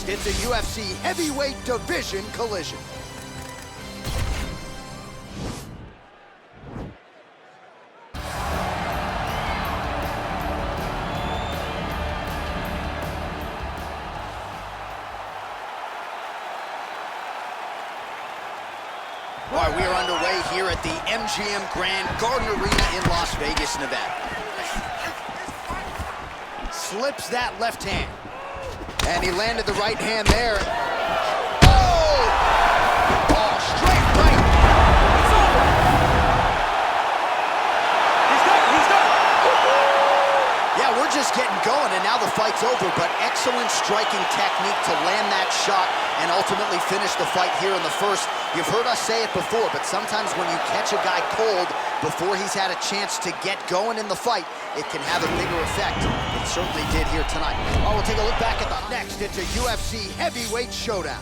next, it's a UFC heavyweight division collision. All right, we are underway here at the MGM Grand Garden Arena in Las Vegas, Nevada. Slips that left hand. And he landed the right hand there. Oh! Oh, straight right. It's over. He's done. Yeah, we're just getting going, and now the fight's over, but excellent striking technique to land that shot and ultimately finish the fight here in the first. You've heard us say it before, but sometimes when you catch a guy cold before he's had a chance to get going in the fight, it can have a bigger effect. It certainly did here tonight. Oh, we'll take a look back at the next. It's a UFC heavyweight showdown.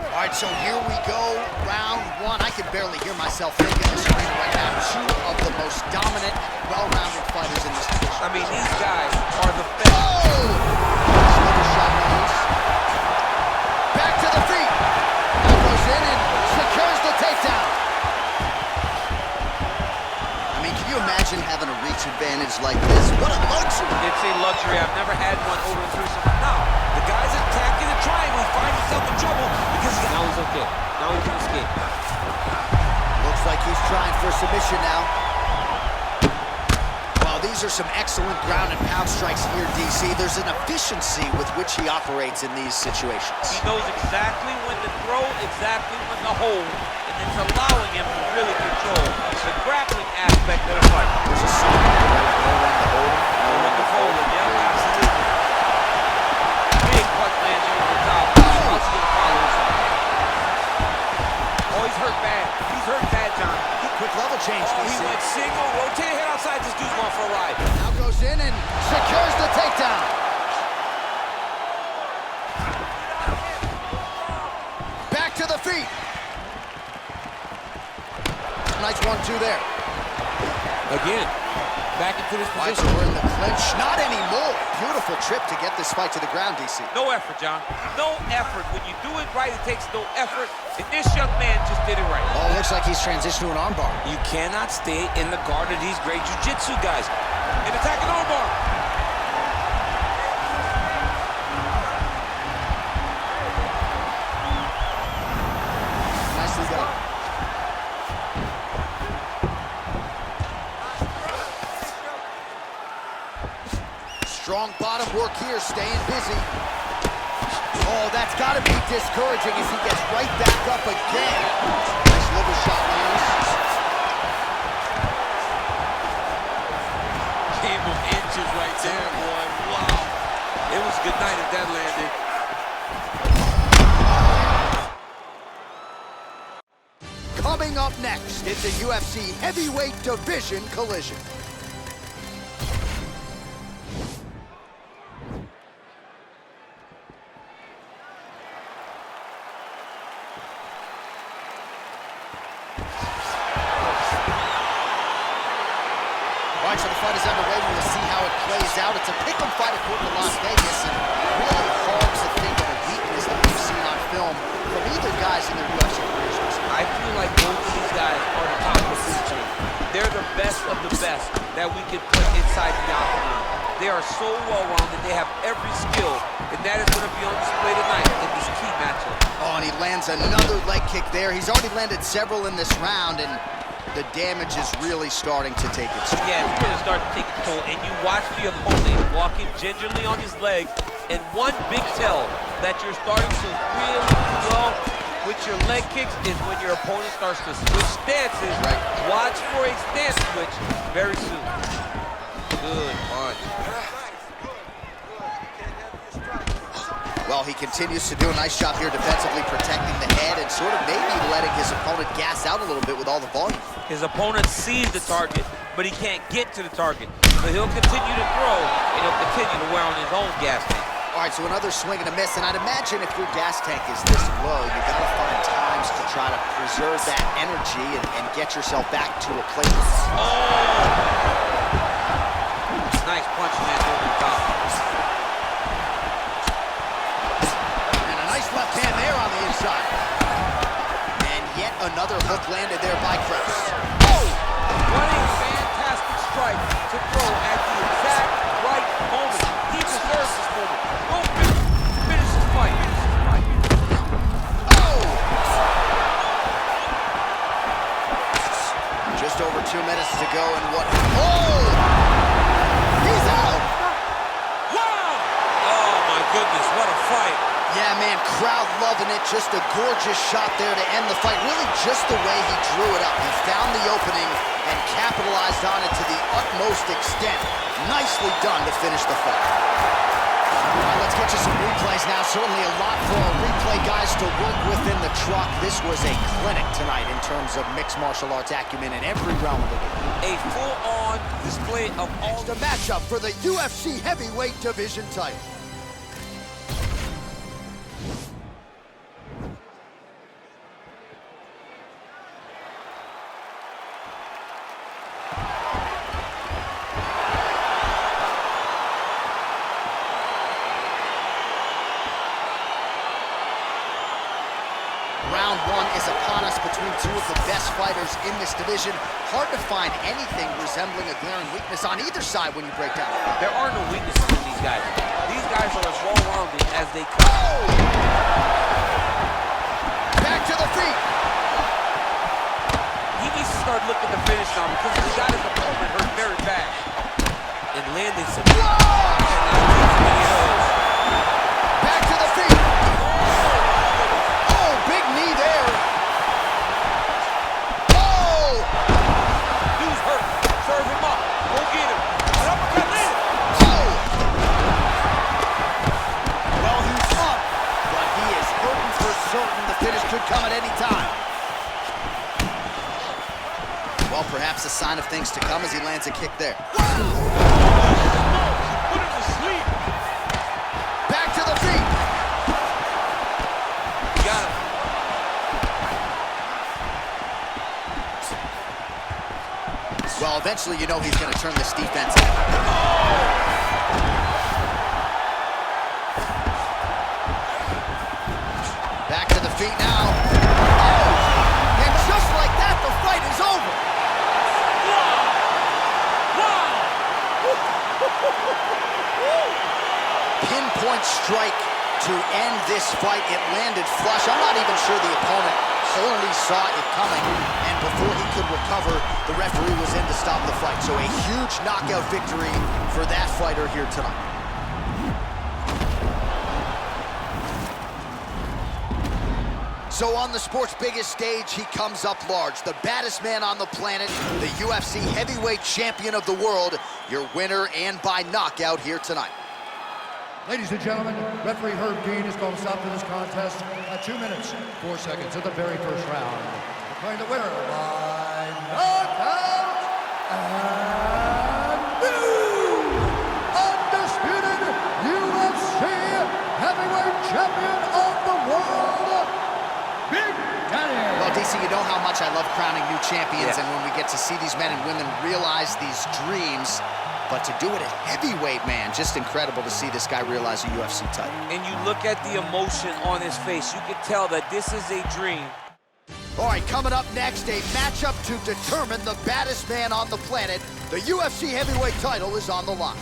All right, so here we go, round one. I can barely hear myself thinking the screen right now. Two of the most dominant, well-rounded fighters in this division. I mean, these guys are the best. Oh! Another shot lands. Back to the feet. Now goes in and secures the takedown. I mean, can you imagine having a reach advantage like this? What a luxury. It's a luxury. I've never had one over the threesome. Now, the guy's attacking the triangle. He finds himself in trouble because now he's okay. Now he can escape. Looks like he's trying for submission now. Well, these are some excellent ground and pound strikes here, DC. There's an efficiency with which he operates in these situations. He knows exactly when to throw, exactly when to hold, and it's allowing him to really control the grappling aspect of the fight. There's a sign right around the hold. When to hold it, yeah, absolutely. Big punch lands over the top. How's he gonna follow this up? Oh, he's hurt bad. He's hurt bad, John. Quick level change, DC. He went single, rotated head outside. This dude's going for a ride. Now goes in and secures the takedown. Back to the feet. Nice 1-2 there. Again, back into this Right, position. so we're in the clinch. Not anymore. Beautiful trip to get this fight to the ground, DC. No effort, John. No effort. When you do it right, it takes no effort. And this young man just did it right. Oh, looks like he's transitioned to an armbar. You cannot stay in the guard of these great jiu-jitsu guys. And attack an armbar. Nicely done. Strong bottom work here, staying busy. Oh, that's got to be discouraging as he gets right back up again. Nice liver shot lands. Game of inches right there, boy. Wow. It was good night if that landed. Coming up next, it's a UFC heavyweight division collision. All right, so the fight is underway. We'll see how it plays out. It's a pick'em fight according to Las Vegas, and really hard to think of a weakness that we've seen on film from either guys in their UFC careers. I feel like both of these guys are the top of this team. They're the best of the best that we can put inside the octagon. They are so well-rounded. They have every skill, and that is going to be on display tonight in this key matchup. Oh, and he lands another leg kick there. He's already landed several in this round, and the damage is really starting to take its toll. Yeah, it's going to start to take its toll, and you watch the opponent walking gingerly on his leg, and one big tell that you're starting to really do well with your leg kicks is when your opponent starts to switch stances. Right. Watch for a stance switch very soon. Good punch. Well, he continues to do a nice job here defensively protecting the head and sort of maybe letting his opponent gas out a little bit with all the volume. His opponent sees the target, but he can't get to the target. So he'll continue to throw, and he'll continue to wear on his own gas tank. All right, so another swing and a miss, and I'd imagine if your gas tank is this low, you gotta find time got to preserve that energy and get yourself back to a place. Oh! Nice punch lands over the top. And a nice left hand there on the inside. And yet another hook landed there by Krause. Oh! What a fantastic strike to throw at the exact right moment. He deserves this moment. Go finish this fight. Just over 2 minutes to go and what? Oh! He's out! Wow! Oh my goodness, what a fight. Yeah, man, crowd loving it. Just a gorgeous shot there to end the fight. Really just the way he drew it up. He found the opening and capitalized on it to the utmost extent. Nicely done to finish the fight. All right, let's get you some replays now. Certainly a lot for our replay guys to work with in the truck. This was a clinic tonight in terms of mixed martial arts acumen in every realm of the game. A full-on display of all the matchup for the UFC heavyweight division title. Round one is upon us between two of the best fighters in this division. Hard to find anything resembling a glaring weakness on either side when you break down. There are no weaknesses in these guys. These guys are as well-rounded as they come. Oh! Back to the feet. He needs to start looking to finish now because he got his opponent hurt very bad. And landed some. Back to the feet. Oh, big knee there. Oh! Dude's hurt. Serve him up. Go get him. Uppercut in. Oh! Well, he's up, but he is hurting for certain. The finish could come at any time. Well, perhaps a sign of things to come as he lands a kick there. Put him to sleep. Back to the feet. Got him. Well, eventually you know he's going to turn this defense in. Back to the feet now. Oh! And just like that, the fight is over. Pinpoint strike to end this fight. It landed flush. I'm not even sure the opponent only saw it coming, and before he could recover, the referee was in to stop the fight. So a huge knockout victory for that fighter here tonight. So on the sport's biggest stage, he comes up large. The baddest man on the planet, the UFC heavyweight champion of the world, your winner and by knockout here tonight. Ladies and gentlemen, referee Herb Dean is going to stop to this contest at 2 minutes, 4 seconds of the very first round. Declaring the winner by knockout and new undisputed UFC heavyweight champion of the world, Big Daddy. Well, DC, you know how much I love crowning new champions, and when we get to see these men and women realize these dreams, but to do it at heavyweight, man, just incredible to see this guy realize a UFC title. And you look at the emotion on his face, you can tell that this is a dream. All right, coming up next, a matchup to determine the baddest man on the planet. The UFC heavyweight title is on the line.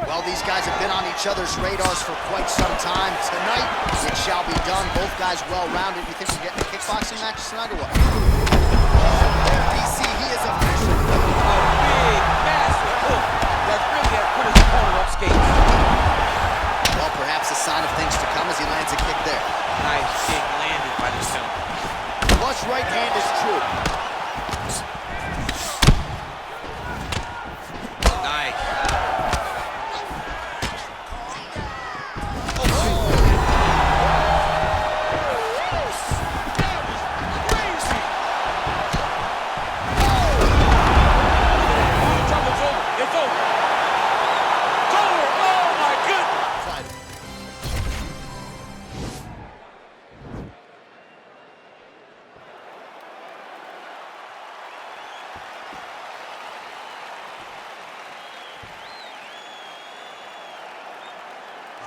Well, these guys have been on each other's radars for quite some time. Tonight, it shall be done. Both guys well-rounded. You think we're getting a kickboxing match tonight or what? DC, he is official. A big, massive hook that really has put his opponent up skates. Well, perhaps a sign of things to come as he lands a kick there. Nice kick landed by this gentleman. Flush right hand is true. Nice.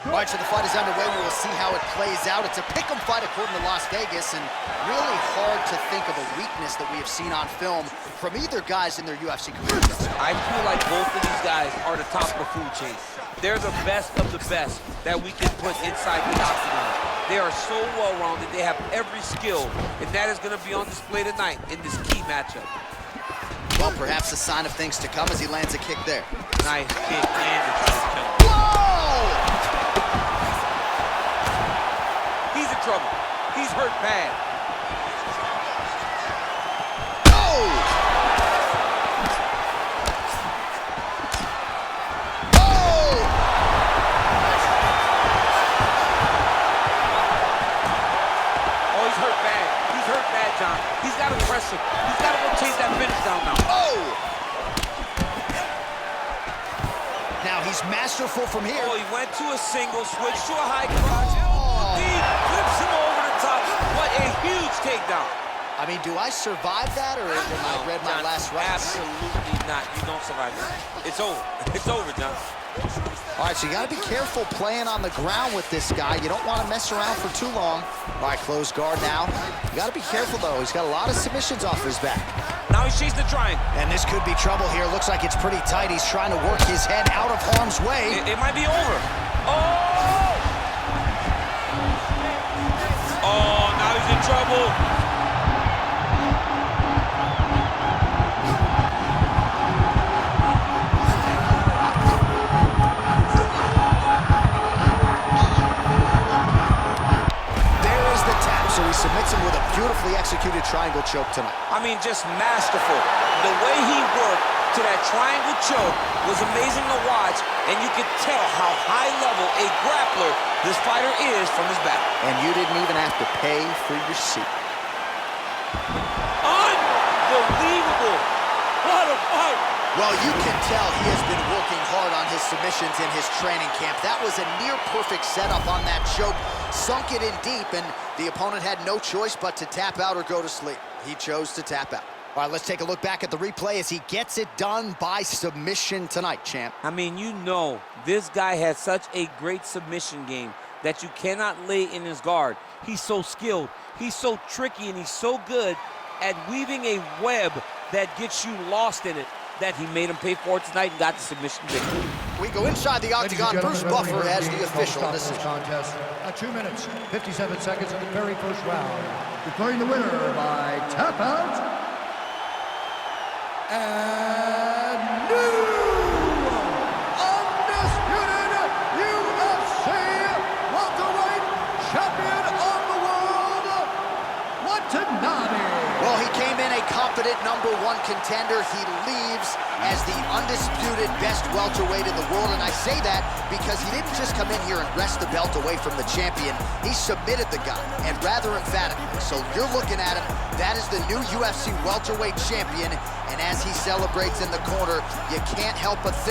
All right, so the fight is underway. We will see how it plays out. It's a pick'em fight according to Las Vegas, and really hard to think of a weakness that we have seen on film from either guys in their UFC careers. I feel like both of these guys are the top of the food chain. They're the best of the best that we can put inside the octagon. They are so well-rounded. They have every skill, and that is going to be on display tonight in this key matchup. Well, perhaps a sign of things to come as he lands a kick there. Nice kick and a kick. Whoa! He's in trouble. He's hurt bad. John. He's got to press him. He's got to go chase that finish down now. Oh! Now he's masterful from here. Oh, he went to a single, switched to a high crotch. Elbow deep, flips him over the top. What a huge takedown. I mean, do I survive that, or am I read my last rights? Absolutely not. You don't survive that. It's over. It's over, John. All right, so you got to be careful playing on the ground with this guy. You don't want to mess around for too long. All right, closed guard now. You got to be careful, though. He's got a lot of submissions off his back. Now he's chasing the triangle. And this could be trouble here. Looks like it's pretty tight. He's trying to work his head out of harm's way. It might be over. Oh! Oh, now he's in trouble. Submits him with a beautifully executed triangle choke tonight. I mean, just masterful. The way he worked to that triangle choke was amazing to watch, and you could tell how high level a grappler this fighter is from his back. And you didn't even have to pay for your seat. Unbelievable. What a fight. Well, you can tell he has been working hard on his submissions in his training camp. That was a near-perfect setup on that choke. Sunk it in deep, and the opponent had no choice but to tap out or go to sleep. He chose to tap out. All right, let's take a look back at the replay as he gets it done by submission tonight, champ. I mean, you know, this guy has such a great submission game that you cannot lay in his guard. He's so skilled, he's so tricky, and he's so good at weaving a web that gets you lost in it, that he made him pay for it tonight and got the submission victory. We go inside the octagon. Bruce Buffer as the official decision. Contest at 2 minutes, 57 seconds of the very first round. Declaring the winner by tap out and new undisputed UFC welterweight champion of the world, Watanabe. Well, he came in a competent #1 contender. He leaves as the undisputed best welterweight in the world, and I say that because he didn't just come in here and wrest the belt away from the champion. He submitted the guy, and rather emphatically. So you're looking at him, that is the new UFC welterweight champion, and as he celebrates in the corner, you can't help but think